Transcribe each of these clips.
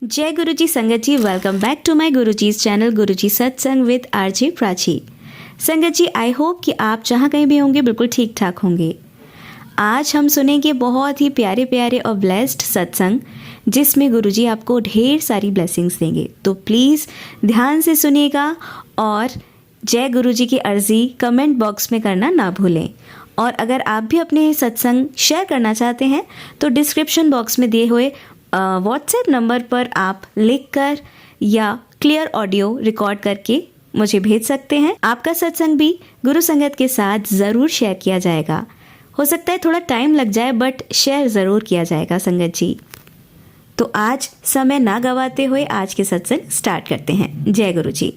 जय गुरुजी संगत जी, welcome back to my Guruji's channel Guruji Satsang with RJ Prachi. संगत जी, आई होप कि आप जहाँ कहीं भी होंगे बिल्कुल ठीक ठाक होंगे। आज हम सुनेंगे बहुत ही प्यारे प्यारे और ब्लेस्ड सत्संग, जिसमें गुरुजी आपको ढेर सारी ब्लेसिंग्स देंगे। तो प्लीज़ ध्यान से सुनिएगा और जय गुरुजी की अर्जी कमेंट बॉक्स में करना ना भूलें। और अगर आप भी अपने सत्संग शेयर करना चाहते हैं तो डिस्क्रिप्शन बॉक्स में दिए हुए व्हाट्सएप नंबर पर आप लिख कर या क्लियर ऑडियो रिकॉर्ड करके मुझे भेज सकते हैं। आपका सत्संग भी गुरु संगत के साथ ज़रूर शेयर किया जाएगा। हो सकता है थोड़ा टाइम लग जाए, बट शेयर ज़रूर किया जाएगा संगत जी। तो आज समय ना गवाते हुए आज के सत्संग स्टार्ट करते हैं। जय गुरु जी।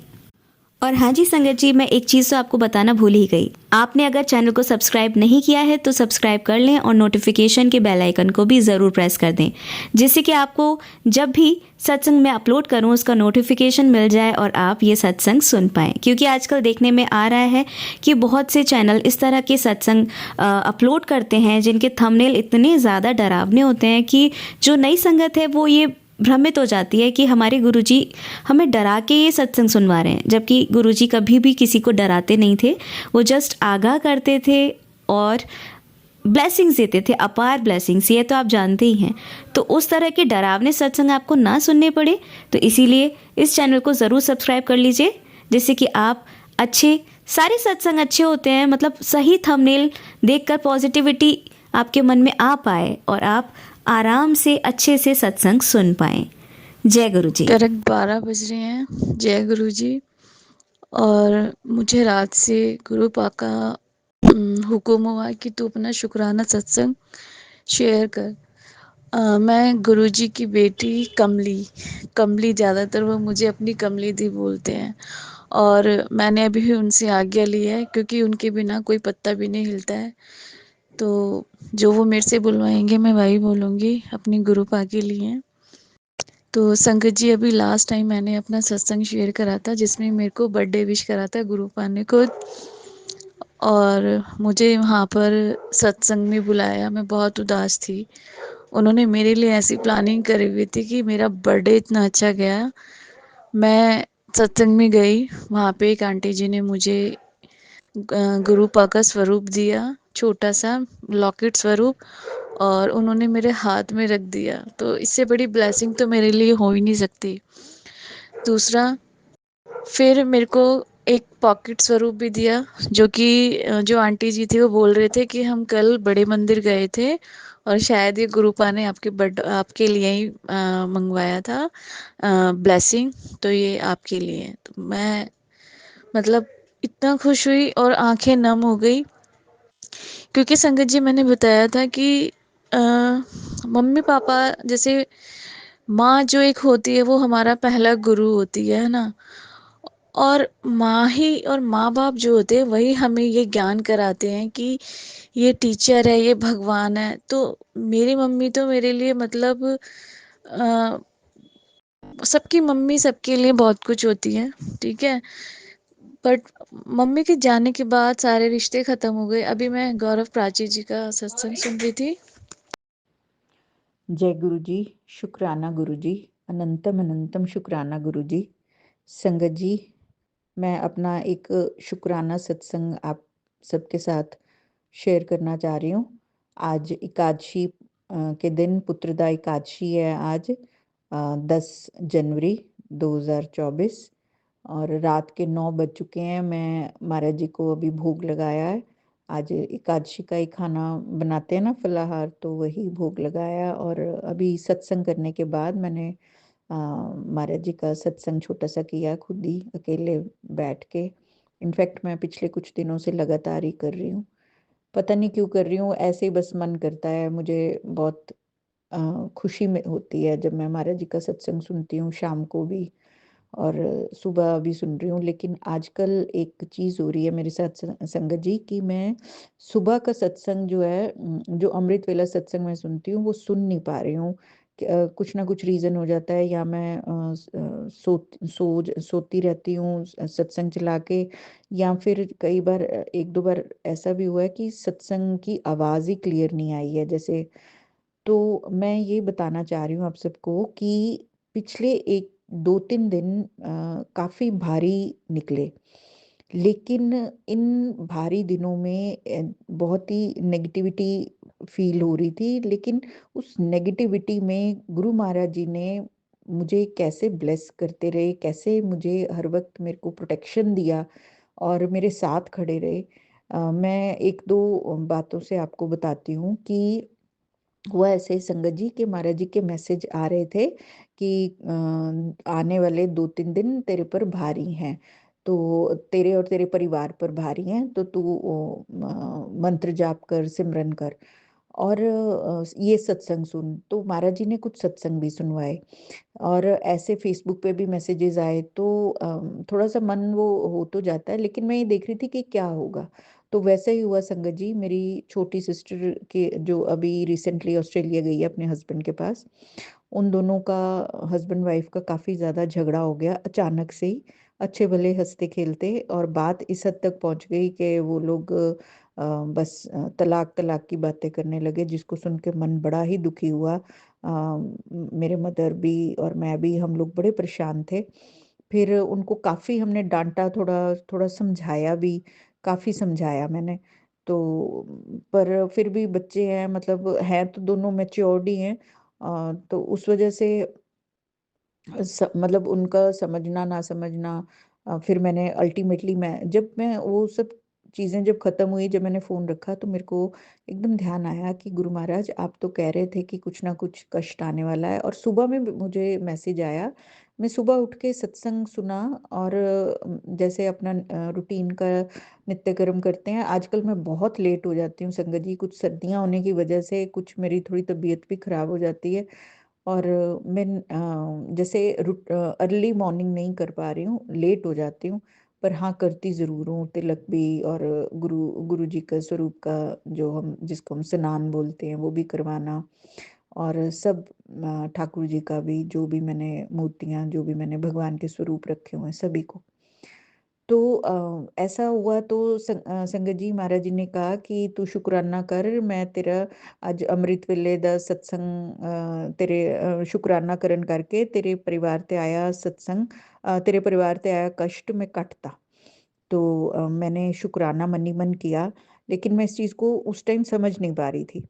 और हाँ जी संगत जी, मैं एक चीज़ तो आपको बताना भूल ही गई। आपने अगर चैनल को सब्सक्राइब नहीं किया है तो सब्सक्राइब कर लें और नोटिफिकेशन के बेल आइकन को भी ज़रूर प्रेस कर दें, जिससे कि आपको जब भी सत्संग में अपलोड करूं उसका नोटिफिकेशन मिल जाए और आप ये सत्संग सुन पाएँ। क्योंकि आजकल देखने में आ रहा है कि बहुत से चैनल इस तरह के सत्संग अपलोड करते हैं जिनके थंबनेल इतने ज़्यादा डरावने होते हैं कि जो नई संगत है वो ये भ्रमित हो जाती है कि हमारे गुरुजी हमें डरा के ये सत्संग सुनवा रहे हैं, जबकि गुरुजी कभी भी किसी को डराते नहीं थे। वो जस्ट आगाह करते थे और ब्लेसिंग्स देते थे, अपार ब्लेसिंग्स, ये तो आप जानते ही हैं। तो उस तरह के डरावने सत्संग आपको ना सुनने पड़े, तो इसीलिए इस चैनल को ज़रूर सब्सक्राइब कर लीजिए, जिससे कि आप सारे सत्संग अच्छे होते हैं, मतलब सही थंबनेल देखकर पॉजिटिविटी आपके मन में आ पाए और आप आराम से अच्छे से सत्संग सुन पाएं। जय गुरु जी। करेक्ट 12 बज रहे हैं। जय गुरु जी। और मुझे रात से गुरु पाक का हुक्म हुआ कि तू अपना शुक्राना सत्संग शेयर कर। मैं गुरु जी की बेटी कमली कमली ज़्यादातर वो मुझे अपनी कमली दी बोलते हैं। और मैंने अभी उनसे आज्ञा ली है, क्योंकि उनके बिना कोई पत्ता भी नहीं हिलता है। तो जो वो मेरे से बुलवाएंगे मैं वही बोलूँगी अपनी गुरु पाक के लिए। तो संगत जी, अभी लास्ट टाइम मैंने अपना सत्संग शेयर करा था, जिसमें मेरे को बर्थडे विश करा था गुरु पा ने को। और मुझे वहाँ पर सत्संग में बुलाया, मैं बहुत उदास थी। उन्होंने मेरे लिए ऐसी प्लानिंग करी हुई थी कि मेरा बर्थडे इतना अच्छा गया। मैं सत्संग में गई, वहाँ पे एक आंटी जी ने मुझे गुरु पा का स्वरूप दिया, छोटा सा लॉकेट स्वरूप, और उन्होंने मेरे हाथ में रख दिया। तो इससे बड़ी ब्लेसिंग तो मेरे लिए हो ही नहीं सकती। दूसरा, फिर मेरे को एक पॉकेट स्वरूप भी दिया, जो कि जो आंटी जी थी वो बोल रहे थे कि हम कल बड़े मंदिर गए थे और शायद ये गुरुपा ने आपके लिए ही मंगवाया था ब्लेसिंग, तो ये आपके लिए है। तो मैं मतलब इतना खुश हुई और आंखें नम हो गई, क्योंकि संगत जी मैंने बताया था कि अ, मम्मी पापा जैसे, माँ जो एक होती है वो हमारा पहला गुरु होती है ना। और माँ ही और माँ बाप जो होते हैं वही हमें ये ज्ञान कराते हैं कि ये टीचर है, ये भगवान है। तो मेरी मम्मी तो मेरे लिए मतलब सबकी मम्मी सबके लिए बहुत कुछ होती है, ठीक है। बट मम्मी के जाने के बाद सारे रिश्ते खत्म हो गए। अभी मैं गौरव प्राची जी का सत्संग सुन रही थी। जय गुरु जी, शुक्राना गुरु जी, अनंतम अनंतम शुक्राना गुरु जी। संगत जी, मैं अपना एक शुक्राना सत्संग आप सबके साथ शेयर करना चाह रही हूँ। आज एकादशी के दिन पुत्रदा एकादशी है आज 10 जनवरी 2024 और रात के 9 बज चुके हैं। मैं महाराज जी को अभी भोग लगाया है। आज एकादशी का ही खाना बनाते हैं ना, फलाहार, तो वही भोग लगाया। और अभी सत्संग करने के बाद मैंने महाराज जी का सत्संग छोटा सा किया, खुद ही अकेले बैठ के। इनफैक्ट मैं पिछले कुछ दिनों से लगातार ही कर रही हूँ, पता नहीं क्यों कर रही हूँ, ऐसे ही बस मन करता है। मुझे बहुत खुशी में होती है जब मैं महाराज जी का सत्संग सुनती हूँ, शाम को भी और सुबह भी सुन रही हूँ। लेकिन आजकल एक चीज़ हो रही है मेरे साथ संगत जी, कि मैं सुबह का सत्संग जो है, जो अमृत वेला सत्संग मैं सुनती हूँ, वो सुन नहीं पा रही हूँ। कुछ ना कुछ रीज़न हो जाता है, या मैं सोती रहती हूँ सत्संग चला के, या फिर कई बार एक दो बार ऐसा भी हुआ है कि सत्संग की आवाज़ ही क्लियर नहीं आई है जैसे। तो मैं ये बताना चाह रही हूँ आप सबको कि पिछले एक 2-3 दिन काफ़ी भारी निकले। लेकिन इन भारी दिनों में बहुत ही नेगेटिविटी फ़ील हो रही थी, लेकिन उस नेगेटिविटी में गुरु महाराज जी ने मुझे कैसे ब्लेस करते रहे, कैसे मुझे हर वक़्त मेरे को प्रोटेक्शन दिया और मेरे साथ खड़े रहे। मैं 1-2 बातों से आपको बताती हूँ कि हुआ ऐसे संगत जी कि महाराज जी के मैसेज आ रहे थे कि आने वाले 2-3 दिन तेरे पर भारी हैं। तो तेरे और तेरे परिवार पर भारी हैं, तो तू मंत्र जाप कर, सिमरन कर और ये सत्संग सुन। तो महाराज जी ने कुछ सत्संग भी सुनवाए। और ऐसे फ़ेसबुक पे भी मैसेजेस आए तो थोड़ा-सा मन वो हो तो जाता है, लेकिन मैं ये देख रही थी कि क्या होगा? तो वैसा ही हुआ संगत जी, मेरी छोटी सिस्टर के जो अभी रिसेंटली ऑस्ट्रेलिया गई है अपने हस्बैंड के पास, उन दोनों का हस्बैंड वाइफ का काफ़ी ज़्यादा झगड़ा हो गया अचानक से ही, अच्छे-भले हँसते-खेलते और बात इस हद तक पहुँच गई कि वो लोग बस तलाक-तलाक की बातें करने लगे, जिसको सुन के मन बड़ा ही दुखी हुआ। मेरे मदर भी और मैं भी हम लोग बड़े परेशान थे। फिर उनको काफ़ी हमने डाँटा, थोड़ा थोड़ा समझाया भी, काफ़ी समझाया मैंने। तो पर फिर भी बच्चे हैं, मतलब हैं तो दोनों मैच्योर्ड ही हैं। तो उस वज़ह से मतलब उनका समझना ना समझना, फिर मैंने अल्टीमेटली मैं वो सब चीज़ें जब ख़त्म हुई, जब मैंने फ़ोन रखा तो मेरे को एकदम ध्यान आया कि गुरु महाराज आप तो कह रहे थे कि कुछ ना कुछ कष्ट आने वाला है, और सुबह में मुझे मैसेज आया। मैं सुबह उठ के सत्संग सुना और जैसे अपना रूटीन का नित्य कर्म करते हैं। आजकल मैं बहुत लेट हो जाती हूँ संगत जी, कुछ सर्दियाँ होने की वजह से कुछ मेरी थोड़ी तबीयत भी ख़राब हो जाती है। और मैं जैसे अर्ली मॉर्निंग नहीं कर पा रही हूँ, लेट हो जाती हूँ, पर हाँ, करती ज़रूर हूँ तिलक भी, और गुरु जी का स्वरूप का जो हम जिसको हम स्नान बोलते हैं, वो भी करवाना, और सब ठाकुर जी का भी, जो भी मैंने मूर्तियाँ, जो भी मैंने भगवान के स्वरूप रखे हुए हैं, सभी को। तो ऐसा हुआ तो संगत जी महाराज जी ने कहा कि तू शुक्राना कर, मैं तेरा आज अमृत वेले दा सत्संग तेरे शुक्राना करन करके तेरे परिवार ते आया सत्संग, तेरे परिवार ते आया कष्ट मैं कटता। तो मैंने शुक्राना मनी मन किया, लेकिन मैं इस चीज़ को उस टाइम समझ नहीं पा रही थी।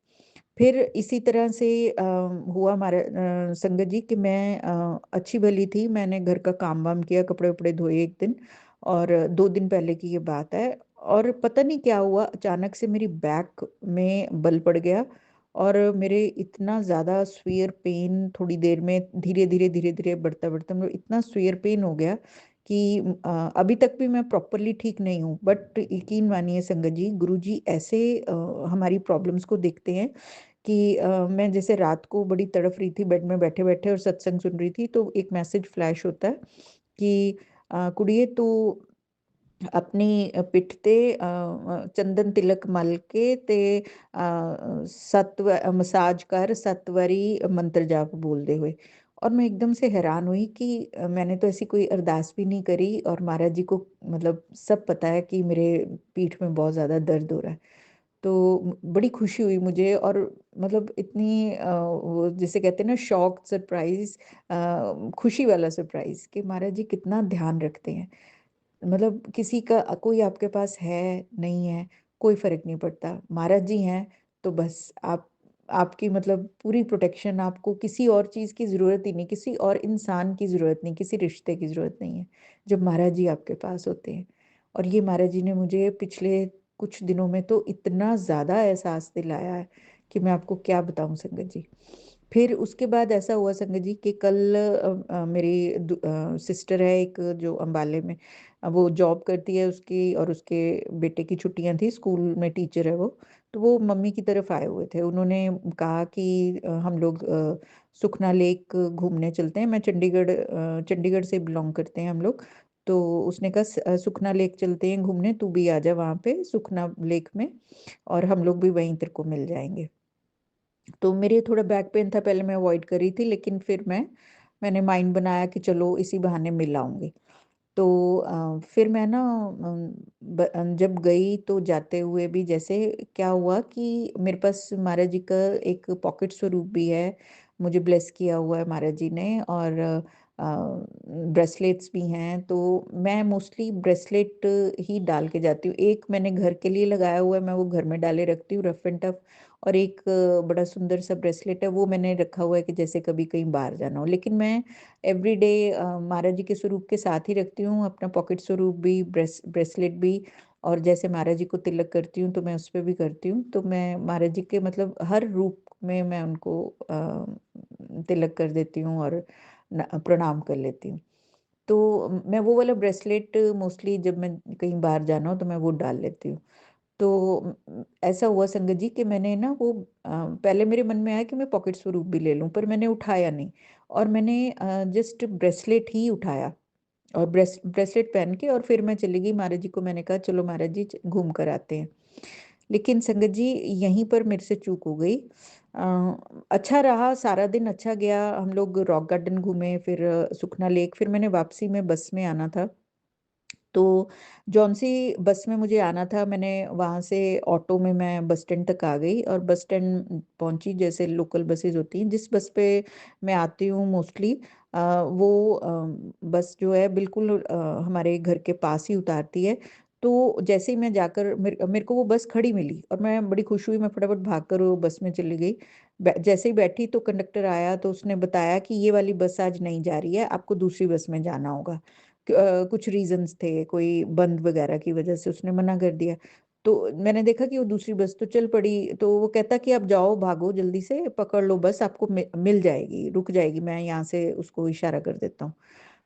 फिर इसी तरह से हुआ हमारा संगत जी कि मैं अच्छी-भली थी, मैंने घर का काम-वाम किया, कपड़े-वपड़े धोए एक दिन, और 2 दिन पहले की ये बात है, और पता नहीं क्या हुआ, अचानक से मेरी बैक में बल पड़ गया और मेरे इतना ज़्यादा स्वीयर पेन थोड़ी देर में धीरे-धीरे, धीरे-धीरे बढ़ता-बढ़ता मेरे इतना स्वीयर पेन हो गया कि अभी तक भी मैं प्रॉपरली ठीक नहीं हूँ। बट यकीन मानिए संगत जी, गुरुजी ऐसे हमारी प्रॉब्लम्स को देखते हैं कि मैं जैसे रात को बड़ी तड़फ रही थी बेड में बैठे-बैठे और सत्संग सुन रही थी, तो एक मैसेज फ्लैश होता है कि कुड़िए तू अपनी पिठ ते चंदन तिलक मल के ते 7 मसाज कर 7 वारी मंत्र जाप बोलते हुए। और मैं एकदम से हैरान हुई कि मैंने तो ऐसी कोई अरदास भी नहीं करी, और महाराज जी को मतलब सब पता है कि मेरे पीठ में बहुत ज़्यादा दर्द हो रहा है। तो बड़ी खुशी हुई मुझे, और मतलब इतनी वो जिसे कहते हैं ना शॉक सरप्राइज़, खुशी वाला सरप्राइज़ कि महाराज जी कितना ध्यान रखते हैं। मतलब किसी का कोई आपके पास है, नहीं है, कोई फ़र्क नहीं पड़ता। महाराज जी हैं, तो बस आपकी मतलब पूरी प्रोटेक्शन, आपको किसी और चीज़ की ज़रूरत ही नहीं, किसी और इंसान की ज़रूरत नहीं, किसी रिश्ते की ज़रूरत नहीं है, जब महाराज जी आपके पास होते हैं। और ये महाराज जी ने मुझे पिछले कुछ दिनों में तो इतना ज़्यादा एहसास दिलाया है कि मैं आपको क्या बताऊँ संगत जी। फिर उसके बाद ऐसा हुआ संगत जी कि कल मेरी सिस्टर है एक जो अम्बाले में, वो जॉब करती है उसकी, और उसके बेटे की छुट्टियां थी, स्कूल में टीचर है वो। तो वो मम्मी की तरफ आए हुए थे, उन्होंने कहा कि हम लोग सुखना लेक घूमने चलते हैं। मैं चंडीगढ़ से बिलोंग करते हैं हम लोग। तो उसने कहा सुखना लेक चलते हैं घूमने, तू भी आ जा वहाँ पे सुखना लेक में, और हम लोग भी वहीं तेरे को मिल जाएंगे। तो मेरे थोड़ा बैक पेन था, पहले मैं अवॉइड कर रही थी, लेकिन फिर मैंने माइंड बनाया कि चलो इसी बहाने मिल आऊँगी। तो फिर मैं ना जब गई तो जाते हुए भी जैसे क्या हुआ कि मेरे पास महाराज जी का एक पॉकेट स्वरूप भी है, मुझे ब्लेस किया हुआ है महाराज जी ने, और ब्रेसलेट्स भी हैं, तो मैं मोस्टली ब्रेसलेट ही डाल के जाती हूँ। एक मैंने घर के लिए लगाया हुआ है, मैं वो घर में डाले रखती हूँ रफ एंड टफ, और एक बड़ा सुंदर सा ब्रेसलेट है, वो मैंने रखा हुआ है कि जैसे कभी कहीं बाहर जाना हो। लेकिन मैं एवरीडे महाराज जी के स्वरूप के साथ ही रखती हूँ, अपना पॉकेट स्वरूप भी, ब्रेसलेट भी, और जैसे महाराज जी को तिलक करती हूँ तो मैं उस पर भी करती हूँ। तो मैं महाराज जी के मतलब हर रूप में मैं उनको तिलक कर देती हूँ और प्रणाम कर लेती हूँ। तो मैं वो वाला ब्रेसलेट मोस्टली जब मैं कहीं बाहर जाना हो तो मैं वो डाल लेती हूँ। तो ऐसा हुआ संगत जी कि मैंने ना वो पहले मेरे मन में आया कि मैं पॉकेट स्वरूप भी ले लूं, पर मैंने उठाया नहीं, और मैंने जस्ट ब्रेसलेट ही उठाया, और ब्रेसलेट पहन के और फिर मैं चली गई महाराज जी को, मैंने कहा चलो महाराज जी घूम कर आते हैं। लेकिन संगत जी यहीं पर मेरे से चूक हो गई। अच्छा रहा, सारा दिन अच्छा गया, हम लोग रॉक गार्डन घूमे, फिर सुखना लेक, फिर मैंने वापसी में बस में आना था। तो जौन सी बस में मुझे आना था, मैंने वहाँ से ऑटो में मैं बस स्टैंड तक आ गई, और बस स्टैंड पहुंची, जैसे लोकल बसेज होती हैं जिस बस पे मैं आती हूँ मोस्टली, वो बस जो है बिल्कुल हमारे घर के पास ही उतारती है। तो जैसे ही मैं जाकर मेरे को वो बस खड़ी मिली, और मैं बड़ी खुश हुई, मैं फटाफट भागकर वो बस में चली गई। जैसे ही बैठी तो कंडक्टर आया, तो उसने बताया कि ये वाली बस आज नहीं जा रही है, आपको दूसरी बस में जाना होगा। कुछ रीजंस थे, कोई बंद वगैरह की वजह से उसने मना कर दिया। तो मैंने देखा कि वो दूसरी बस तो चल पड़ी, तो वो कहता कि आप जाओ, भागो, जल्दी से पकड़ लो बस, आपको मिल जाएगी, रुक जाएगी, मैं यहाँ से उसको इशारा कर देता हूँ।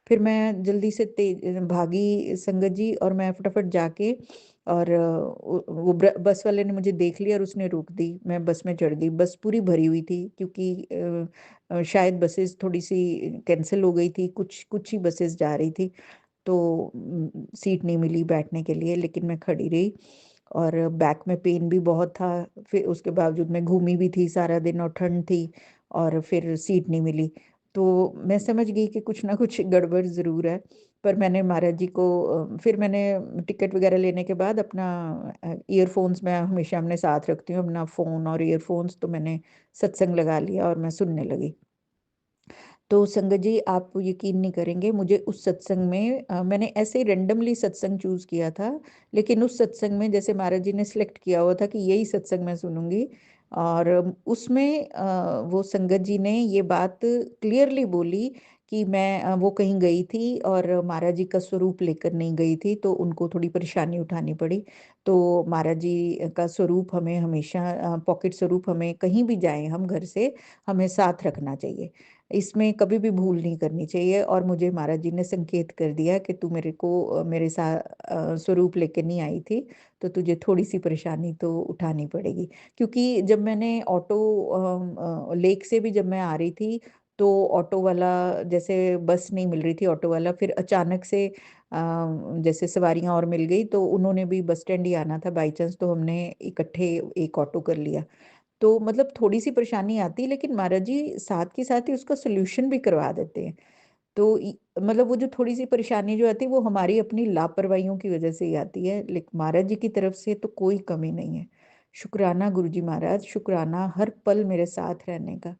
फिर मैं जल्दी से तेज भागी संगत जी, और मैं फटाफट जाके, और वो बस वाले ने मुझे देख लिया और उसने रोक दी, मैं बस में चढ़ गई। बस पूरी भरी हुई थी, क्योंकि शायद बसेस थोड़ी सी कैंसिल हो गई थी, कुछ कुछ ही बसेस जा रही थी, तो सीट नहीं मिली बैठने के लिए, लेकिन मैं खड़ी रही, और बैक में पेन भी बहुत था। फिर उसके बावजूद मैं घूमी भी थी सारा दिन, और ठंड थी, और फिर सीट नहीं मिली। तो मैं समझ गई कि कुछ ना कुछ गड़बड़ ज़रूर है। पर मैंने महाराज जी को फिर मैंने टिकट वगैरह लेने के बाद अपना ईयरफोन्स मैं हमेशा अपने साथ रखती हूँ, अपना फ़ोन और ईयरफोन्स, तो मैंने सत्संग लगा लिया और मैं सुनने लगी। तो संगत जी आप यकीन नहीं करेंगे, मुझे उस सत्संग में मैंने ऐसे ही रेंडमली सत्संग चूज किया था, लेकिन उस सत्संग में जैसे महाराज जी ने सिलेक्ट किया हुआ था कि यही सत्संग मैं सुनूंगी, और उसमें वो संगत जी ने ये बात क्लियरली बोली कि मैं वो कहीं गई थी और महाराज जी का स्वरूप लेकर नहीं गई थी, तो उनको थोड़ी परेशानी उठानी पड़ी। तो महाराज जी का स्वरूप हमें हमेशा, पॉकेट स्वरूप हमें कहीं भी जाएं हम घर से, हमें साथ रखना चाहिए, इसमें कभी भी भूल नहीं करनी चाहिए। और मुझे महाराज जी ने संकेत कर दिया कि तू मेरे को मेरे साथ स्वरूप लेके नहीं आई थी, तो तुझे थोड़ी सी परेशानी तो उठानी पड़ेगी। क्योंकि जब मैंने ऑटो लेक से भी जब मैं आ रही थी, तो ऑटो वाला, जैसे बस नहीं मिल रही थी, ऑटो वाला फिर अचानक से जैसे सवारियां और मिल गई, तो उन्होंने भी बस स्टैंड ही आना था बाई चांस, तो हमने इकट्ठे एक ऑटो कर लिया। तो मतलब थोड़ी सी परेशानी आती है, लेकिन महाराज जी साथ के साथ ही उसका सोल्यूशन भी करवा देते हैं। तो मतलब वो जो थोड़ी सी परेशानी जो आती है वो हमारी अपनी लापरवाहियों की वजह से ही आती है, लेकिन महाराज जी की तरफ से तो कोई कमी नहीं है। शुक्राना गुरु जी महाराज, शुक्राना हर पल मेरे साथ रहने का।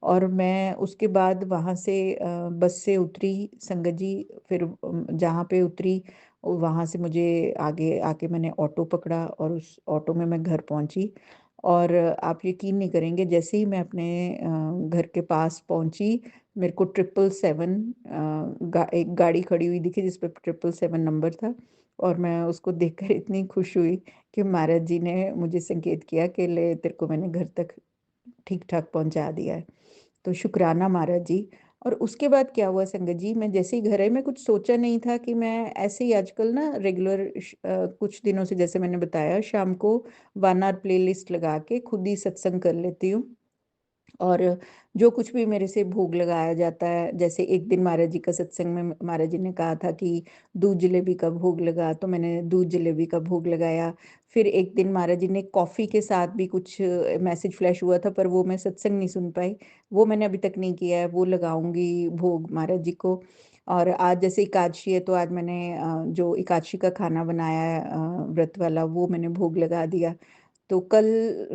और मैं उसके बाद वहाँ से बस से उतरी संगत जी, फिर जहाँ पे उतरी वहाँ से मुझे आगे आके मैंने ऑटो पकड़ा, और उस ऑटो में मैं घर पहुँची। और आप यकीन नहीं करेंगे, जैसे ही मैं अपने घर के पास पहुँची, मेरे को 777 एक गाड़ी खड़ी हुई दिखी जिस पे 777 नंबर था, और मैं उसको देखकर इतनी खुश हुई कि महाराज जी ने मुझे संकेत किया कि ले तेरे को मैंने घर तक ठीक ठाक पहुंचा दिया है। तो शुक्राना महाराज जी। और उसके बाद क्या हुआ संगत जी, मैं जैसे ही घर आई, मैं कुछ सोचा नहीं था कि मैं ऐसे ही आजकल ना रेगुलर कुछ दिनों से, जैसे मैंने बताया, शाम को 1 आवर प्लेलिस्ट लगा के खुद ही सत्संग कर लेती हूँ। और जो कुछ भी मेरे से भोग लगाया जाता है, जैसे एक दिन महाराज जी का सत्संग में महाराज जी ने कहा था कि दूध जलेबी का भोग लगा, तो मैंने दूध जलेबी का भोग लगाया। फिर एक दिन महाराज जी ने कॉफ़ी के साथ भी कुछ मैसेज फ्लैश हुआ था, पर वो मैं सत्संग नहीं सुन पाई, वो मैंने अभी तक नहीं किया है, वो लगाऊंगी भोग महाराज जी को। और आज जैसे एकादशी है, तो आज मैंने जो एकादशी का खाना बनाया है व्रत वाला, वो मैंने भोग लगा दिया। तो कल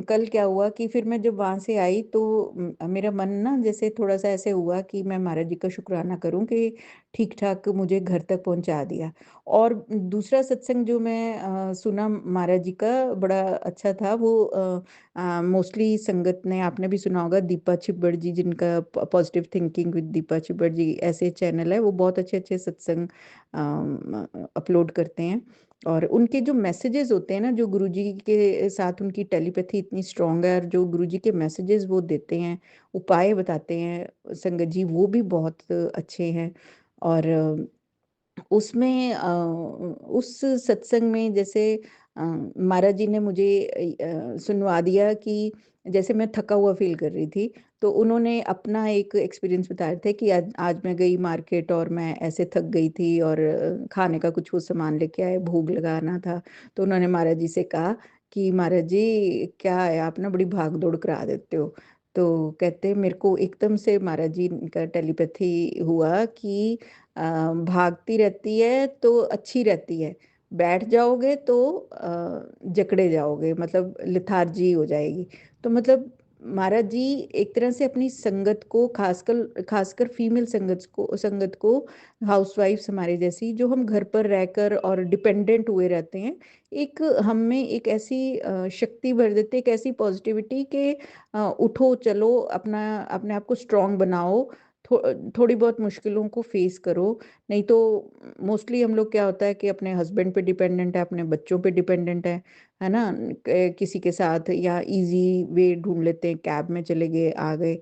कल क्या हुआ कि फिर मैं जब वहाँ से आई तो मेरा मन ना जैसे थोड़ा-सा ऐसे हुआ कि मैं महाराज जी का शुक्राना करूँ कि ठीक-ठाक मुझे घर तक पहुँचा दिया। और दूसरा सत्संग जो मैं सुना महाराज जी का बड़ा अच्छा था, वो मोस्टली संगत ने, आपने भी सुना होगा, दीपा छिब्बड़ जी, जिनका पॉजिटिव थिंकिंग विद दीपा छिब्बड़ जी ऐसे चैनल है, वो बहुत अच्छे-अच्छे सत्संग अपलोड करते हैं। और उनके जो मैसेजेस होते हैं ना, जो गुरुजी के साथ उनकी टेलीपैथी इतनी स्ट्रांग है, और जो गुरुजी के मैसेजेस वो देते हैं, उपाय बताते हैं संगत जी, वो भी बहुत अच्छे हैं। और उसमें उस सत्संग में जैसे महाराज जी ने मुझे सुनवा दिया कि जैसे मैं थका हुआ फील कर रही थी, तो उन्होंने अपना एक एक्सपीरियंस बताया था कि आज आज मैं गई मार्केट और मैं ऐसे थक गई थी, और खाने का कुछ वो सामान लेके आए, भोग लगाना था। तो उन्होंने महाराज जी से कहा कि महाराज जी क्या है, आप ना बड़ी भाग दौड़ करा देते हो। तो कहते मेरे को एकदम से महाराज जी का टेलीपैथी हुआ कि भागती रहती है तो अच्छी रहती है, बैठ जाओगे तो जकड़े जाओगे, मतलब लिथार्जी हो जाएगी। तो मतलब महाराज जी एक तरह से अपनी संगत को, खासकर खासकर फीमेल संगत को हाउसवाइफ्स हमारे जैसी, जो हम घर पर रहकर और डिपेंडेंट हुए रहते हैं, एक हम में एक ऐसी शक्ति भर देते, एक ऐसी पॉजिटिविटी के उठो चलो, अपना अपने आप को स्ट्रांग बनाओ, थोड़ी बहुत मुश्किलों को फेस करो। नहीं तो मोस्टली हम लोग, क्या होता है कि अपने हस्बैंड पे डिपेंडेंट है, अपने बच्चों पे डिपेंडेंट है ना, किसी के साथ, या इजी वे ढूंढ लेते हैं, कैब में चले गए आ गए।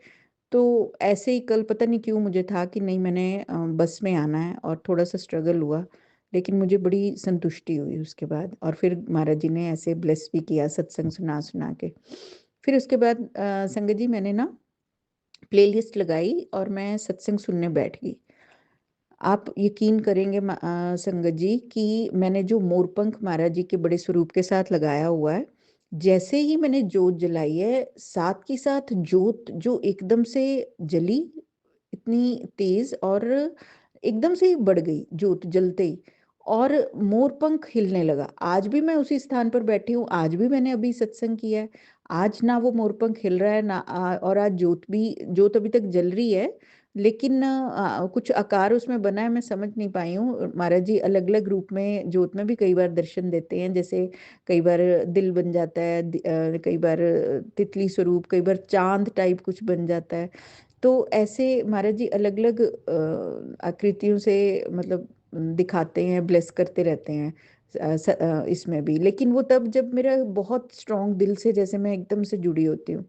तो ऐसे ही कल पता नहीं क्यों मुझे था कि नहीं, मैंने बस में आना है, और थोड़ा सा स्ट्रगल हुआ, लेकिन मुझे बड़ी संतुष्टि हुई उसके बाद। और फिर महाराज जी ने ऐसे ब्लेस भी किया सत्संग सुना सुना के। फिर उसके बाद संगत जी मैंने ना प्लेलिस्ट लगाई और मैं सत्संग सुनने बैठ गई। आप यकीन करेंगे संगत जी कि मैंने जो मोरपंख महाराज जी के बड़े स्वरूप के साथ लगाया हुआ है, जैसे ही मैंने जोत जलाई है, साथ के साथ जोत जो एकदम से जली, इतनी तेज, और एकदम से ही बढ़ गई जोत जलते ही, और मोरपंख हिलने लगा। आज भी मैं उसी स्थान पर बैठी हूँ, आज भी मैंने अभी सत्संग किया है, आज ना वो मोरपंख हिल रहा है ना, और आज जोत अभी तक जल रही है, लेकिन कुछ आकार उसमें बना है, मैं समझ नहीं पाई हूँ। महाराज जी अलग अलग रूप में जोत में भी कई बार दर्शन देते हैं, जैसे कई बार दिल बन जाता है, कई बार तितली स्वरूप, कई बार चांद टाइप कुछ बन जाता है। तो ऐसे महाराज जी अलग अलग आकृतियों से, मतलब दिखाते हैं, ब्लेस करते रहते हैं इसमें भी। लेकिन वो तब जब मेरा बहुत स्ट्रांग दिल से, जैसे मैं एकदम से जुड़ी होती हूँ,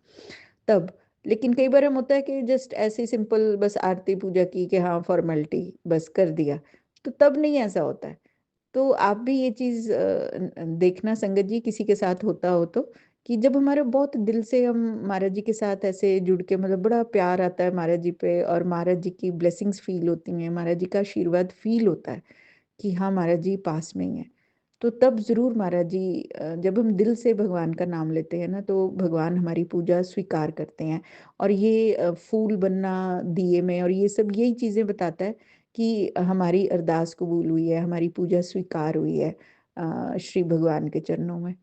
तब। लेकिन कई बार हम होता है कि जस्ट ऐसे सिंपल बस आरती पूजा की कि हाँ फॉर्मेलिटी बस कर दिया, तो तब नहीं ऐसा होता है। तो आप भी ये चीज देखना संगत जी, किसी के साथ होता हो तो, कि जब हमारे बहुत दिल से हम महाराज जी के साथ ऐसे जुड़ के, मतलब बड़ा प्यार आता है महाराज जी पे, और महाराज जी की ब्लेसिंग्स फील होती हैं, महाराज जी का आशीर्वाद फील होता है कि हाँ महाराज जी पास में ही है, तो तब जरूर महाराज जी, जब हम दिल से भगवान का नाम लेते हैं ना, तो भगवान हमारी पूजा स्वीकार करते हैं। और ये फूल बनना दिए में, और ये सब यही चीजें बताता है कि हमारी अरदास कबूल हुई है, हमारी पूजा स्वीकार हुई है श्री भगवान के चरणों में,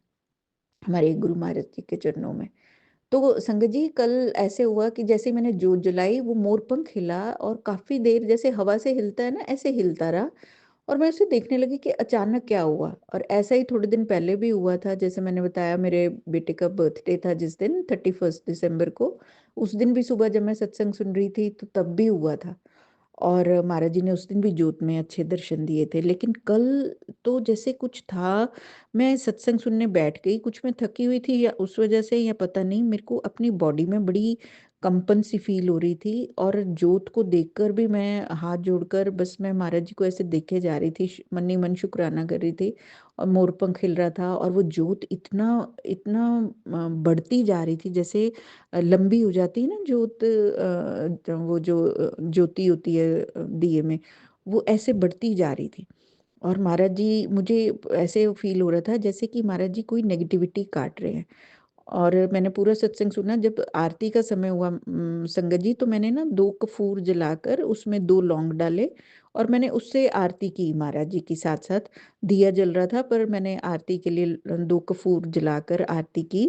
हमारे गुरु महाराज जी के चरणों में। तो संगत जी कल ऐसे हुआ कि जैसे मैंने जोत जलाई, वो मोरपंख हिला, और काफी देर जैसे हवा से हिलता है ना, ऐसे हिलता रहा। और मैं उसे देखने लगी कि अचानक क्या हुआ। और ऐसा ही थोड़े दिन पहले भी हुआ था, जैसे मैंने बताया मेरे बेटे का बर्थडे था जिस दिन, 31 दिसंबर को। उस दिन भी सुबह जब मैं सत्संग सुन रही थी, तो तब भी हुआ था। और महाराज जी ने उस दिन भी जोत में अच्छे दर्शन दिए थे। लेकिन कल तो जैसे कुछ था, मैं सत्संग सुनने बैठ गई, कुछ मैं थकी हुई थी या उस वजह से, या पता नहीं, मेरे को अपनी बॉडी में बड़ी कंपन सी फील हो रही थी। और जोत को देखकर भी मैं हाथ जोड़कर बस मैं महाराज जी को ऐसे देखे जा रही थी, मन ही मन शुक्राना कर रही थी। और मोरपंख खिल रहा था, और वो जोत इतना इतना बढ़ती जा रही थी, जैसे लंबी हो जाती है ना जोत, वो जो ज्योति होती है दिए में, वो ऐसे बढ़ती जा रही थी। और महाराज जी, मुझे ऐसे फील हो रहा था जैसे कि महाराज जी कोई नेगेटिविटी काट रहे हैं। और मैंने पूरा सत्संग सुना। जब आरती का समय हुआ संगत जी, तो मैंने ना 2 कपूर जलाकर उसमें 2 लौंग डाले, और मैंने उससे आरती की महाराज जी की साथ-साथ। दिया जल रहा था पर मैंने आरती के लिए 2 कपूर जलाकर आरती की।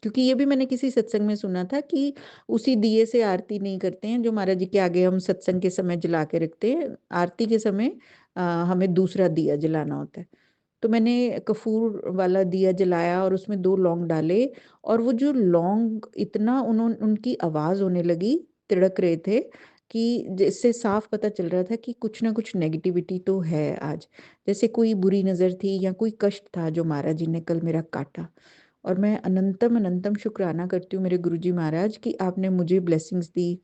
क्योंकि ये भी मैंने किसी सत्संग में सुना था कि उसी दिए से आरती नहीं करते हैं जो महाराज जी के आगे हम सत्संग के समय जला के रखते हैं। आरती के समय हमें दूसरा दिया जलाना होता है। तो मैंने कपूर वाला दिया जलाया और उसमें 2 लौंग डाले और वो जो लौंग इतना उनकी आवाज़ होने लगी, तिड़क रहे थे कि जिससे साफ पता चल रहा था कि कुछ ना कुछ नेगेटिविटी तो है आज। जैसे कोई बुरी नज़र थी या कोई कष्ट था जो महाराज जी ने कल मेरा काटा। और मैं अनंतम अनंतम शुक्राना करती हूँ मेरे गुरुजी महाराज कि आपने मुझे ब्लेसिंग्स दी,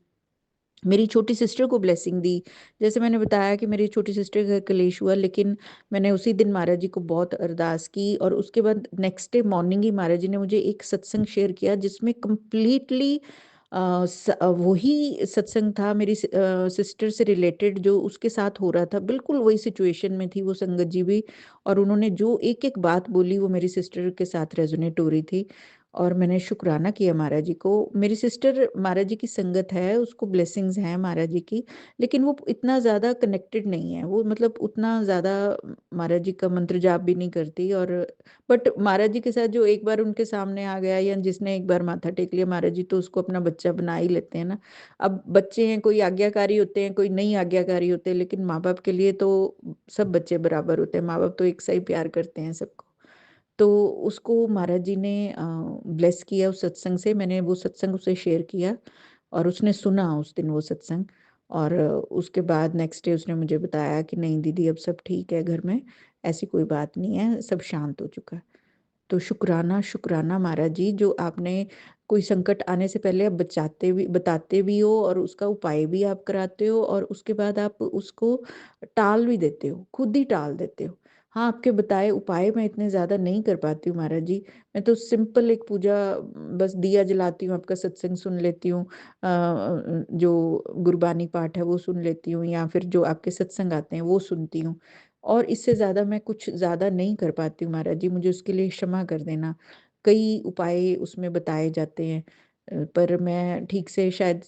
मेरी छोटी सिस्टर को ब्लेसिंग दी। जैसे मैंने बताया कि मेरी छोटी सिस्टर का कलेश हुआ, लेकिन मैंने उसी दिन महाराज जी को बहुत अरदास की और उसके बाद नेक्स्ट डे मॉर्निंग ही महाराज जी ने मुझे एक सत्संग शेयर किया जिसमें कंप्लीटली वही सत्संग था मेरी सिस्टर से रिलेटेड जो उसके साथ हो रहा था, बिल्कुल वही सिचुएशन में थी वो संगत जी भी। और उन्होंने जो एक-एक बात बोली वो मेरी सिस्टर के साथ रेज़ोनेट हो रही थी और मैंने शुक्राना किया महाराज जी को। मेरी सिस्टर महाराज जी की संगत है, उसको ब्लेसिंग्स हैं महाराज जी की, लेकिन वो इतना ज़्यादा कनेक्टेड नहीं है। वो मतलब उतना ज़्यादा महाराज जी का मंत्र जाप भी नहीं करती और बट महाराज जी के साथ जो एक बार उनके सामने आ गया या जिसने एक बार माथा टेक लिया महाराज जी तो उसको अपना बच्चा बना ही लेते हैं ना। अब बच्चे हैं, कोई आज्ञाकारी होते हैं, कोई नहीं आज्ञाकारी होते हैं, लेकिन माँ-बाप के लिए तो सब बच्चे बराबर होते हैं। माँ-बाप तो एक सा ही प्यार करते हैं सबको। तो उसको महाराज जी ने ब्लेस किया उस सत्संग से। मैंने वो सत्संग उसे शेयर किया और उसने सुना उस दिन वो सत्संग और उसके बाद नेक्स्ट डे उसने मुझे बताया कि नहीं दीदी अब सब ठीक है घर में, ऐसी कोई बात नहीं है, सब शांत हो चुका है। तो शुक्राना, शुक्राना महाराज जी जो आपने कोई संकट आने से पहले आप बताते भी हो और उसका उपाय भी आप कराते हो और उसके बाद आप उसको टाल भी देते हो, खुद ही टाल देते हो। हाँ, आपके बताए उपाय मैं इतने ज़्यादा नहीं कर पाती हूँ महाराज जी। मैं तो सिंपल एक पूजा बस दिया जलाती हूँ, आपका सत्संग सुन लेती हूँ। जो गुरबानी पाठ है वो सुन लेती हूँ या फिर जो आपके सत्संग आते हैं वो सुनती हूँ। और इससे ज़्यादा मैं कुछ ज़्यादा नहीं कर पाती हूँ महाराज जी, मुझे उसके लिए क्षमा कर देना। कई उपाय उसमें बताए जाते हैं पर मैं ठीक से शायद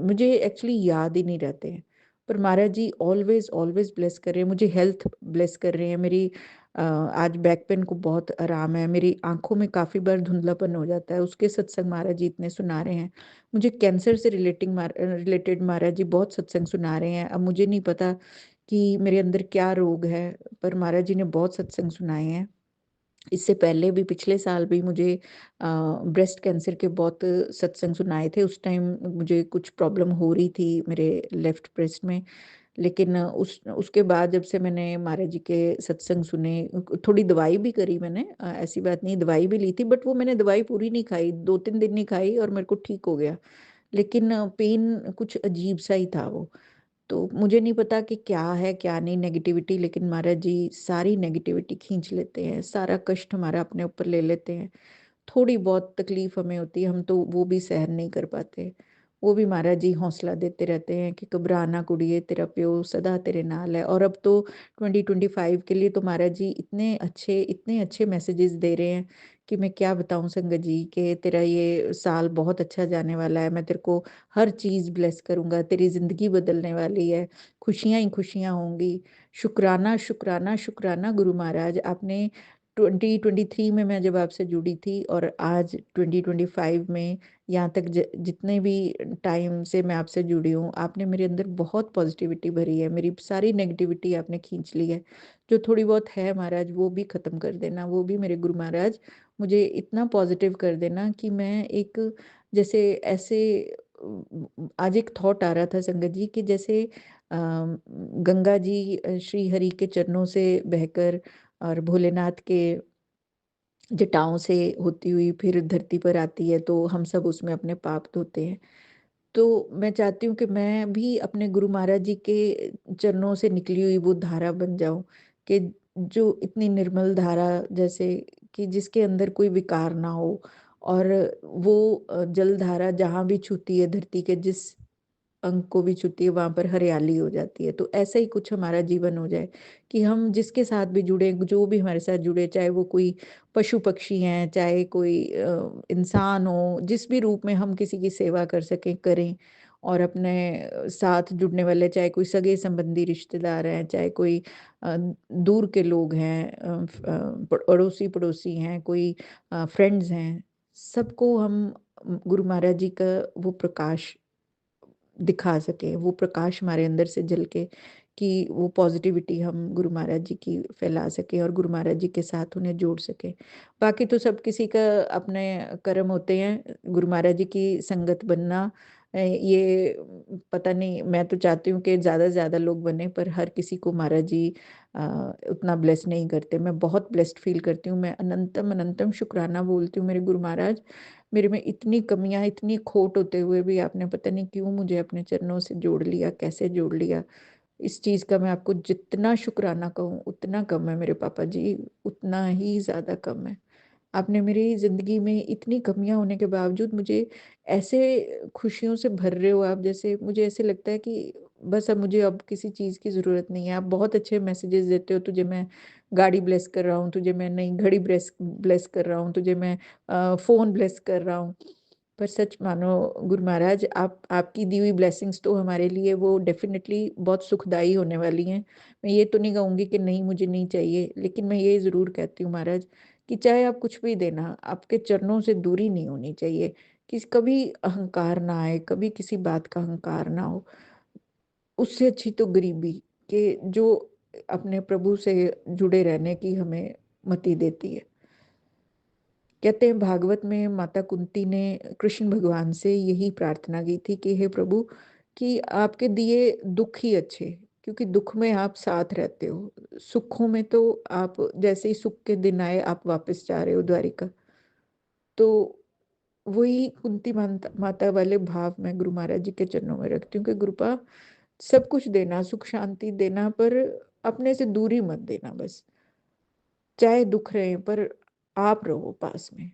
मुझे एक्चुअली याद ही नहीं रहते हैं। पर महाराज जी ऑलवेज़ ऑलवेज़ ब्लेस कर रहे हैं, मुझे हेल्थ ब्लेस कर रहे हैं। मेरी आज बैक पेन को बहुत आराम है, मेरी आँखों में काफ़ी बार धुंधलापन हो जाता है, उसके सत्संग महाराज जी इतने सुना रहे हैं। मुझे कैंसर से रिलेटेड महाराज जी बहुत सत्संग सुना रहे हैं। अब मुझे नहीं पता कि मेरे अंदर क्या रोग है, पर महाराज जी ने बहुत सत्संग सुनाए हैं। इससे पहले भी पिछले साल भी मुझे ब्रेस्ट कैंसर के बहुत सत्संग सुनाए थे। उस टाइम मुझे कुछ प्रॉब्लम हो रही थी मेरे लेफ्ट ब्रेस्ट में। लेकिन उसके बाद जब से मैंने महाराज जी के सत्संग सुने, थोड़ी दवाई भी करी मैंने, ऐसी बात नहीं, दवाई भी ली थी बट वो मैंने दवाई पूरी नहीं खाई, 2-3 दिन नहीं खाई और मेरे को ठीक हो गया। लेकिन पेन कुछ अजीब-सा ही था वो। तो मुझे नहीं पता कि क्या है, क्या नहीं नेगेटिविटी, लेकिन महाराज जी सारी नेगेटिविटी खींच लेते हैं, सारा कष्ट हमारा अपने ऊपर ले लेते हैं। थोड़ी बहुत तकलीफ हमें होती है, हम तो वो भी सहन नहीं कर पाते। वो भी महाराज जी हौसला देते रहते हैं कि घबरा ना कुड़िए, तेरा प्यो सदा तेरे नाल है। और अब तो 2025 के लिए तो महाराज जी इतने अच्छे मैसेजेस दे रहे हैं कि मैं क्या बताऊँ संगत जी कि तेरा ये साल बहुत अच्छा जाने वाला है। मैं तेरे को हर चीज़ ब्लेस करूँगा, तेरी ज़िंदगी बदलने वाली है, खुशियाँ ही खुशियाँ होंगी। शुक्राना, शुक्राना, शुक्राना गुरु महाराज, आपने 2023 में मैं जब आपसे जुड़ी थी और आज 2025 में यहाँ तक जितने भी टाइम से मैं आपसे जुड़ी हूँ, आपने मेरे अंदर बहुत पॉजिटिविटी भरी है, मेरी सारी नेगेटिविटी आपने खींच ली है। जो थोड़ी बहुत है महाराज वो भी ख़त्म कर देना, वो भी मेरे गुरु महाराज मुझे इतना पॉजिटिव कर देना कि मैं एक जैसे ऐसे आज एक थॉट आ रहा था संगत जी कि जैसे गंगा जी श्री हरि के चरणों से बहकर और भोलेनाथ के जटाओं से होती हुई फिर धरती पर आती है तो हम सब उसमें अपने पाप धोते हैं। तो मैं चाहती हूँ कि मैं भी अपने गुरु महाराज जी के चरणों से निकली हुई वो धारा बन जाऊँ कि जो इतनी निर्मल धारा, जैसे कि जिसके अंदर कोई विकार ना हो और वो जल धारा जहाँ भी छूती है धरती के जिस अंग को भी छूती है वहाँ पर हरियाली हो जाती है। तो ऐसा ही कुछ हमारा जीवन हो जाए कि हम जिसके साथ भी जुड़े, जो भी हमारे साथ जुड़े, चाहे वो कोई पशु-पक्षी हैं, चाहे कोई इंसान हो, जिस भी रूप में हम किसी की सेवा कर सकें, करें और अपने साथ जुड़ने वाले, चाहे कोई सगे संबंधी रिश्तेदार हैं, चाहे कोई दूर के लोग हैं, अड़ोसी-पड़ोसी हैं, कोई फ्रेंड्स हैं, सबको हम गुरु महाराज जी का वो प्रकाश दिखा सकें, वो प्रकाश हमारे अंदर से झलके कि वो पॉज़िटिविटी हम गुरु महाराज जी की फैला सकें और गुरु महाराज जी के साथ उन्हें जोड़ सकें। बाकी तो सब किसी का अपने कर्म होते हैं, गुरु महाराज जी की संगत बनना ये पता नहीं, मैं तो चाहती हूँ कि ज़्यादा से ज़्यादा लोग बनें, पर हर किसी को महाराज जी उतना ब्लेस नहीं करते। मैं बहुत ब्लेस्ड फ़ील करती हूँ, मैं अनंतम, अनंतम शुकराना बोलती हूँ मेरे गुरु महाराज, मेरे में इतनी कमियाँ, इतनी खोट होते हुए भी आपने पता नहीं क्यों मुझे अपने चरणों से जोड़ लिया, कैसे जोड़ लिया। इस चीज़ का मैं आपको जितना शुकराना कहूँ, उतना कम है मेरे पापा जी, उतना ही ज़्यादा कम है। आपने मेरी ज़िंदगी में इतनी कमियाँ होने के बावजूद मुझे ऐसे खुशियों से भर रहे हो आप, जैसे मुझे ऐसे लगता है कि बस अब मुझे अब किसी चीज़ की ज़रूरत नहीं है। आप बहुत अच्छे मैसेजेस देते हो, तुझे मैं गाड़ी ब्लेस कर रहा हूँ, तुझे मैं नई घड़ी ब्लेस ब्लेस कर रहा हूँ, तुझे मैं फ़ोन ब्लेस कर रहा हूँ। पर सच मानो गुरु महाराज, आप आपकी दी हुई ब्लेसिंग्स तो हमारे लिए वो डेफ़िनेटली बहुत सुखदाई होने वाली हैं। मैं ये तो नहीं कहूँगी कि नहीं मुझे नहीं चाहिए, लेकिन मैं ये ज़रूर कहती हूँ महाराज कि चाहे आप कुछ भी देना, आपके चरणों से दूरी नहीं होनी चाहिए। कभी अहंकार ना आए, कभी किसी बात का अहंकार ना हो। उससे अच्छी तो गरीबी के जो अपने प्रभु से जुड़े रहने की हमें मति देती है। कहते हैं भागवत में माता कुंती ने कृष्ण भगवान से यही प्रार्थना की थी कि हे प्रभु, कि आपके दिए दुख ही अच्छे, क्योंकि दुख में आप साथ रहते हो, सुखों में तो आप जैसे ही सुख के दिन आए आप वापस जा रहे हो द्वारिका। तो वही कुंती माता वाले भाव मैं गुरु महाराज जी के चरणों में रखती हूँ कि गुरुपा, सब कुछ देना, सुख शांति देना, पर अपने से दूरी मत देना बस। चाहे दुख रहे पर आप रहो पास में।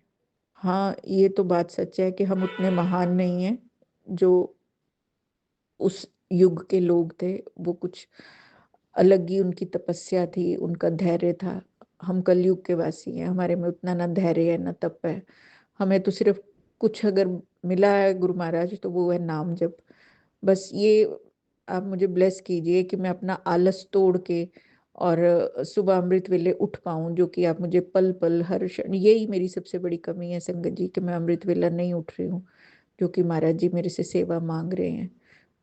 हाँ, ये तो बात सच है कि हम उतने महान नहीं हैं जो उस युग के लोग थे। वो कुछ अलग ही उनकी तपस्या थी, उनका धैर्य था। हम कलयुग के वासी हैं, हमारे में उतना ना धैर्य है, ना तप है। हमें तो सिर्फ कुछ अगर मिला है गुरु महाराज, तो वो है नाम जप। बस ये आप मुझे ब्लेस कीजिए कि मैं अपना आलस तोड़ के और सुबह अमृत वेले उठ पाऊँ, जो कि आप मुझे पल-पल हर क्षण, यही मेरी सबसे बड़ी कमी है संगत जी, कि मैं अमृत वेला नहीं उठ रही हूँ, जो कि महाराज जी मेरे से सेवा माँग रहे हैं।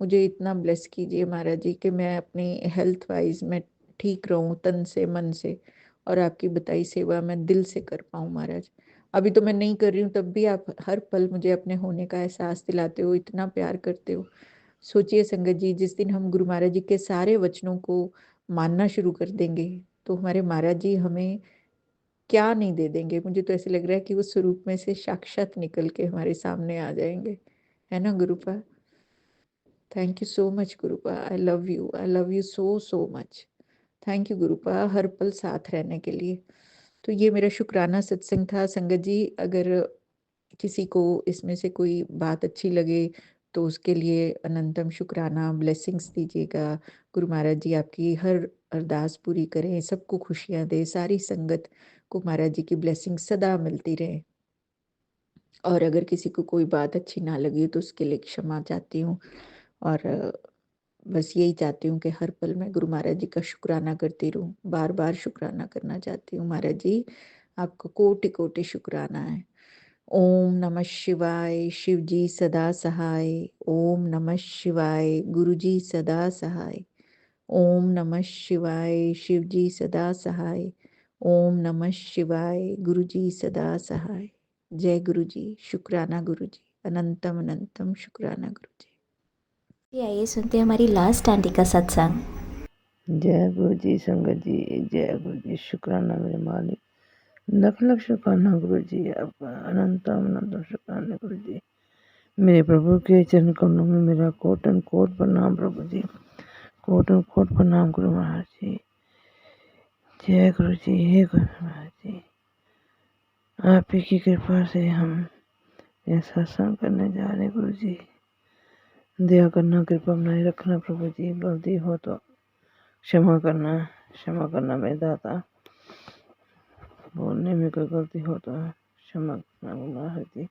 मुझे इतना ब्लेस कीजिए महाराज जी कि मैं अपनी हेल्थ वाइज़ मैं ठीक रहूँ तन से, मन से, और आपकी बताई सेवा मैं दिल से कर पाऊँ महाराज। अभी तो मैं नहीं कर रही हूँ, तब भी आप हर पल मुझे अपने होने का एहसास दिलाते हो, इतना प्यार करते हो। सोचिए संगत जी, जिस दिन हम गुरु महाराज जी के सारे वचनों को मानना शुरू कर देंगे, तो हमारे महाराज जी हमें क्या नहीं दे देंगे। मुझे तो ऐसे लग रहा है कि वो स्वरूप में से साक्षात निकल के हमारे सामने आ जाएँगे। है ना Gurupa? Thank you so much Gurupa. I love you so so much. Thank you Gurupa, हर पल साथ रहने के लिए। तो ये मेरा शुक्राना सत्संग था संगत जी। अगर किसी को इसमें से कोई बात अच्छी लगे तो उसके लिए अनंतम शुक्राना, ब्लेसिंग्स दीजिएगा। गुरु महाराज जी आपकी हर अरदास पूरी करें, सबको खुशियाँ दें, सारी संगत को महाराज जी की ब्लेसिंग सदा मिलती रहे। और अगर किसी को कोई बात अच्छी ना लगी तो उसके लिए क्षमा चाहती हूँ। और बस यही चाहती हूँ कि हर पल मैं गुरु महाराज जी का शुक्राना करती रहूँ, बार-बार शुक्राना करना चाहती हूँ। महाराज जी, आपको कोटि-कोटि शुक्राना है। ओम नमः शिवाय, शिव जी सदा सहाय। ओम नमः शिवाय, गुरु जी सदा सहाय। ओम नमः शिवाय, शिव जी सदा सहाय। ओम नमः शिवाय, गुरु जी सदा सहाय। जय गुरु जी, शुक्राना गुरु जी, अनंतम अनंतम शुक्राना गुरु जी। ये आइए सुनते हैं हमारी लास्ट आंटी का सत्संग। जय गुरु जी संगत जी, जय गुरु जी, शुक्राना मेरे मालिक, लख लख शुक्राना गुरु जी, आपका अनंतम अनंतम शुक्राना गुरु जी। मेरे प्रभु के चरण कमलों में मेरा कोटन कोट प्रणाम प्रभु जी, कोटन कोट प्रणाम गुरु महाराज जी। जय गुरु जी, हे गुरु महाराज जी, आप ही की कृपा से हम यह सत्संग करने जा रहे हैं गुरु जी। दया करना, कृपा बनाए रखना प्रभु जी, गलती हो तो क्षमा करना मेरे दाता। बोलने में कोई गलती हो तो क्षमा करना गुरु महाराज जी।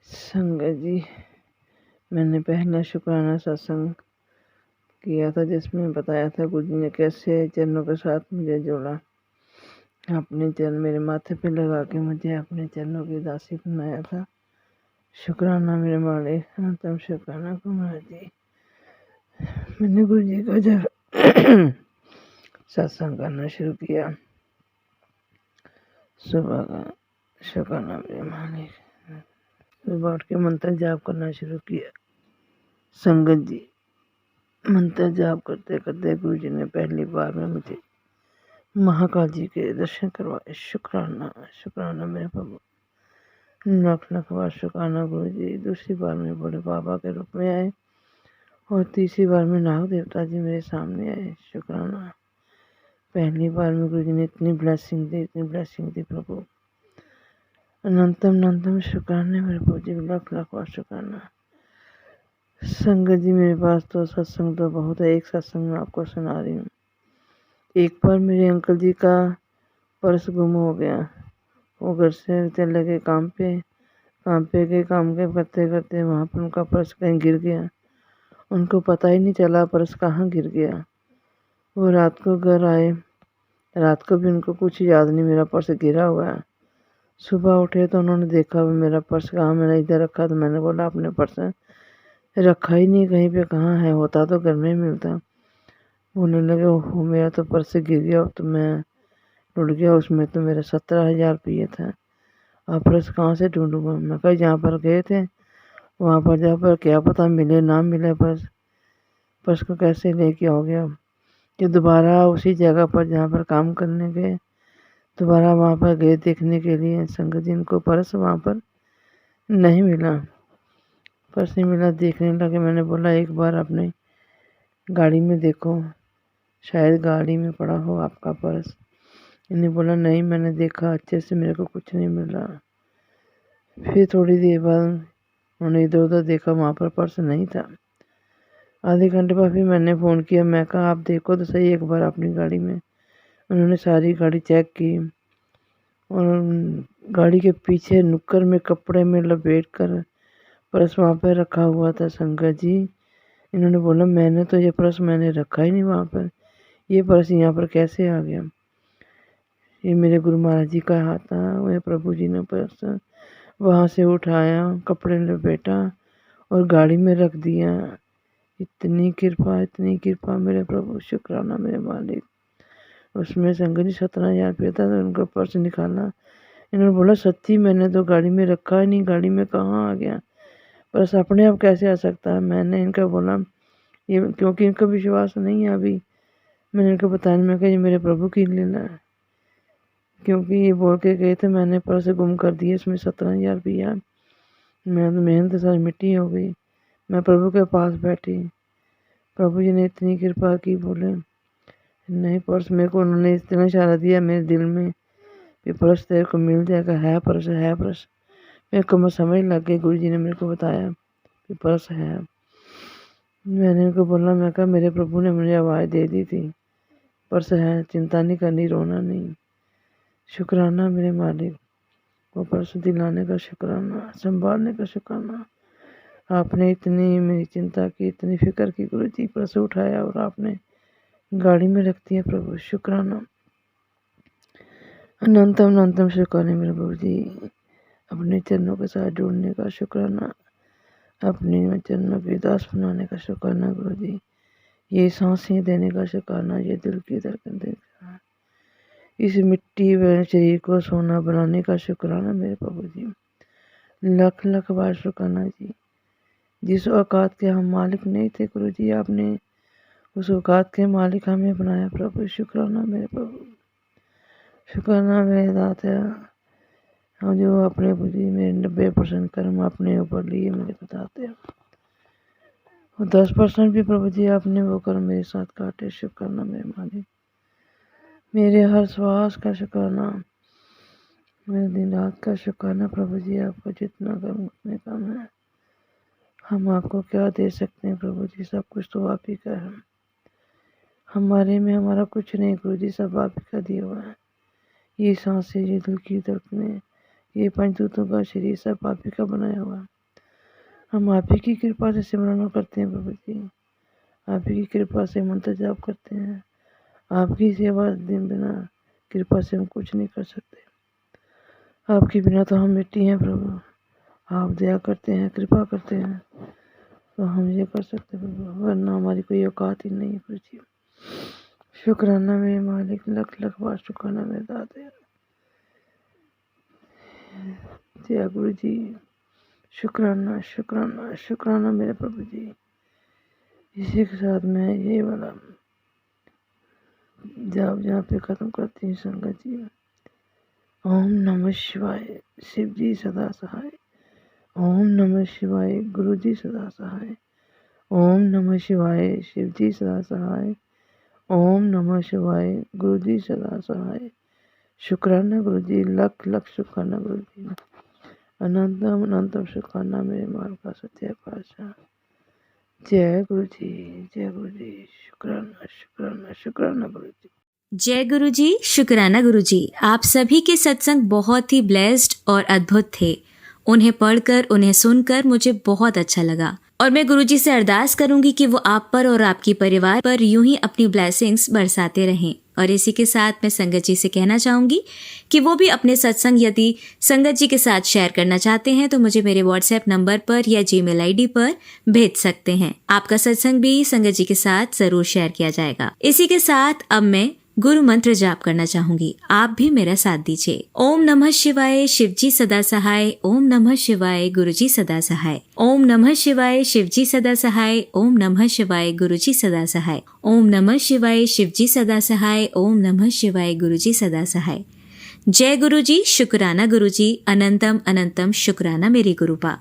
संगत जी, मैंने पहला शुक्राना सत्संग किया था जिसमें बताया था गुरु जी ने कैसे चरणों के साथ मुझे जोड़ा, अपने चरण मेरे माथे पे लगा के मुझे अपने चरणों की दासी बनाया था। शुक्राना मेरे मालिक, अनंतम शुक्राना कुमार जी। मैंने गुरु जी का जब सत्संग करना शुरू किया, सुबह का शुक्राना मेरे मालिक, सुबह उठ के मंत्र जाप करना शुरू किया। संगत जी, मंत्र जाप करते करते गुरु जी ने पहली बार में मुझे महाकाल जी के दर्शन करवाए। शुक्राना शुक्राना मेरे प्रभु, लाख लाख बार शुक्राना गुरु जी। दूसरी बार में बड़े बाबा के रूप में आए और तीसरी बार में नाग देवता जी मेरे सामने आए। शुक्राना, पहली बार में गुरु जी ने इतनी ब्लेसिंग दी प्रभु। अनंतम शुक्राना मेरे प्रभु जी, लाख लाख बार शुक्राना। संगत जी, मेरे पास तो सत्संग तो बहुत है, एक सत्संग मैं आपको सुना रही हूँ। एक बार मेरे अंकल जी का पर्स गुम हो गया। वो घर से चले गए काम पे गए, काम के करते करते वहाँ पर उनका पर्स कहीं गिर गया। उनको पता ही नहीं चला पर्स कहाँ गिर गया। वो रात को घर आए, रात को भी उनको कुछ याद नहीं मेरा पर्स गिरा हुआ है। सुबह उठे तो उन्होंने देखा मेरा पर्स कहाँ, मैंने इधर रखा। तो मैंने बोला अपने पर्स रखा ही नहीं कहीं पे, कहाँ है, होता तो घर में ही मिलता। बोलने लगे ओहो मेरा तो पर्स गिर गया, तो मैं टूट गया, उसमें तो मेरे 17,000 रुपये थे। अब पर्स कहाँ से ढूंढूंगा। मैं कहा जहाँ पर गए थे वहाँ पर जा पर क्या पता मिले ना मिले पर्स को कैसे लेके आओगे। अब कि दोबारा उसी जगह पर जहाँ पर काम करने गए, दोबारा वहाँ पर गए देखने के लिए। संगत जी, इनको पर्स वहाँ पर नहीं मिला, पर्स नहीं मिला। देखने लगे, मैंने बोला एक बार अपने गाड़ी में देखो, शायद गाड़ी में पड़ा हो आपका पर्स। इन्हें बोला नहीं, मैंने देखा अच्छे से, मेरे को कुछ नहीं मिला। फिर थोड़ी देर बाद उन्होंने इधर उधर देखा, वहाँ पर पर्स नहीं था। आधे घंटे बाद फिर मैंने फ़ोन किया, मैं कहा आप देखो तो सही एक बार अपनी गाड़ी में। उन्होंने सारी गाड़ी चेक की और गाड़ी के पीछे नुक्कड़ में कपड़े में लपेट कर पर्स वहाँ पर रखा हुआ था। संगत जी, इन्होंने बोला मैंने तो ये पर्स मैंने रखा ही नहीं वहाँ पर, ये पर्स यहाँ पर कैसे आ गया। ये मेरे गुरु महाराज जी का हाथ था। वह प्रभु जी ने पर्स वहाँ से उठाया, कपड़े लपेटा और गाड़ी में रख दिया। इतनी कृपा मेरे प्रभु, शुक्राना मेरे मालिक। उसमें संगत जी 17,000 रुपये था। तो उनका पर्स निकाला, इन्होंने बोला सच्ची मैंने तो गाड़ी में रखा ही नहीं, गाड़ी में कहाँ आ गया पर्स, अपने आप कैसे आ सकता है। मैंने इनका बोला ये, क्योंकि इनका विश्वास नहीं है अभी। मैंने इनको बताया, मैं कहा ये मेरे प्रभु की लीला है, क्योंकि ये बोल के गए थे मैंने पर्स गुम कर दिए, इसमें 17,000 रुपया। मैं तो मेहनत सारी मिट्टी हो गई। मैं प्रभु के पास बैठी, प्रभु जी ने इतनी कृपा की, बोले नहीं पर्स मेरे को, उन्होंने इतना इशारा दिया मेरे दिल में कि पर्स तेरे को मिल जाएगा, है पर्स है पर्स। मेरे को मैं समझ लग गई, गुरु जी ने मेरे को बताया कि पर्स है। मैंने उनको बोला, मैं कहा मेरे प्रभु ने मुझे आवाज़ दे दी थी, पर्स है, चिंता नहीं करनी, रोना नहीं। शुक्राना मेरे मालिक, वो पर्स दिलाने का शुक्राना, संभालने का शुक्राना। आपने इतनी मेरी चिंता की, इतनी फिक्र की गुरु जी, पर्स उठाया और आपने गाड़ी में रख दिया प्रभु, शुक्राना। अनंतम शुक्राना मेरे प्रभु जी। अपने चरणों के साथ जुड़ने का शुक्राना, अपने चरणों की दास बनाने का शुक्राना गुरु जी। ये सांसें देने का शुक्राना, ये दिल की धड़कन देने का, इस मिट्टी व शरीर को सोना बनाने का शुक्राना मेरे प्रभु जी। लाख लाख बार शुक्राना जी। जिस औकात के हम मालिक नहीं थे गुरु जी, आपने उस औकात के मालिक हमें बनाया प्रभु, शुक्राना मेरे प्रभु, शुक्राना मेरे दाता। हम जो अपने बुद्धि में 90% कर्म अपने ऊपर लिए मेरे बताते हैं, और 10% भी प्रभु जी आपने वो कर्म मेरे साथ काटे, शुक्राना मेरे मालिक। मेरे हर श्वास का शुक्राना, मेरे दिन रात का शुक्राना प्रभु जी। आपको जितना कर्म उतने कम है, हम आपको क्या दे सकते हैं प्रभु जी, सब कुछ तो आप ही का है। हमारे में हमारा कुछ नहीं गुरु जी, सब आप ही का दिया हुआ है। ये सांसें, ये दिल की धड़कनें, ये पंचभूतों का शरीर, सब आप ही का बनाया हुआ है। हम आप ही की कृपा से सिमरन करते हैं प्रभु जी। आप ही की कृपा से मंत्र जाप करते हैं। आपकी सेवा दिन बिना कृपा से हम कुछ नहीं कर सकते। आपके बिना तो हम मिट्टी हैं प्रभु। आप दया करते हैं, कृपा करते हैं तो हम ये कर सकते हैं प्रभु, वरना हमारी कोई औकात ही नहीं है प्रभु जी। शुक्राना मेरे मालिक, लख लख बार शुक्राना मेरे दाते। जय गुरु जी। शुक्राना शुक्राना शुक्राना मेरे प्रभु जी। इसी के साथ मैं ये वाला जाप जहाँ पे ख़त्म करती हूँ संगत जी। ओम नमः शिवाय, शिव जी सदा सहाय। ओम नमः शिवाय, गुरु जी सदा सहाय। ओम नमः शिवाय, शिव जी सदा सहाय। ओम नमः शिवाय, गुरु जी सदा सहाय। शुक्राना गुरु जी, लख लख शुक्राना गुरु जी। अनंतम अनंतम शुक्राना मेरे माल का सत्य पातशाह। जय गुरु जी, जय गुरु जी। शुक्राना शुक्राना शुक्राना गुरु जी। जय गुरु जी, शुक्राना गुरु जी। आप सभी के सत्संग बहुत ही ब्लेस्ड और अद्भुत थे। उन्हें पढ़कर, उन्हें सुनकर मुझे बहुत अच्छा लगा और मैं गुरु जी से अरदास करूंगी कि वो आप पर और आपके परिवार पर यूं ही अपनी ब्लेसिंग्स बरसाते रहें। और इसी के साथ मैं संगत जी से कहना चाहूंगी कि वो भी अपने सत्संग यदि संगत जी के साथ शेयर करना चाहते हैं तो मुझे मेरे व्हाट्सएप नंबर पर या जीमेल आईडी पर भेज सकते हैं। आपका सत्संग भी संगत जी के साथ जरूर शेयर किया जाएगा। इसी के साथ अब मैं गुरु मंत्र जाप करना चाहूंगी, आप भी मेरा साथ दीजिए। ओम नमः शिवाय, शिव जी सदा सहाय। ओम नमः शिवाय, गुरु जी सदा सहाय। ओम नमः शिवाय, शिव जी सदा सहाय। ओम नमः शिवाय, गुरु जी सदा सहाय। ओम नमः शिवाय, शिव जी सदा सहाय। ओम नमः शिवाय, गुरु जी सदा सहाय। जय गुरु जी, शुक्राना गुरु जी। अनंतम अनंतम शुक्राना मेरे गुरुपा।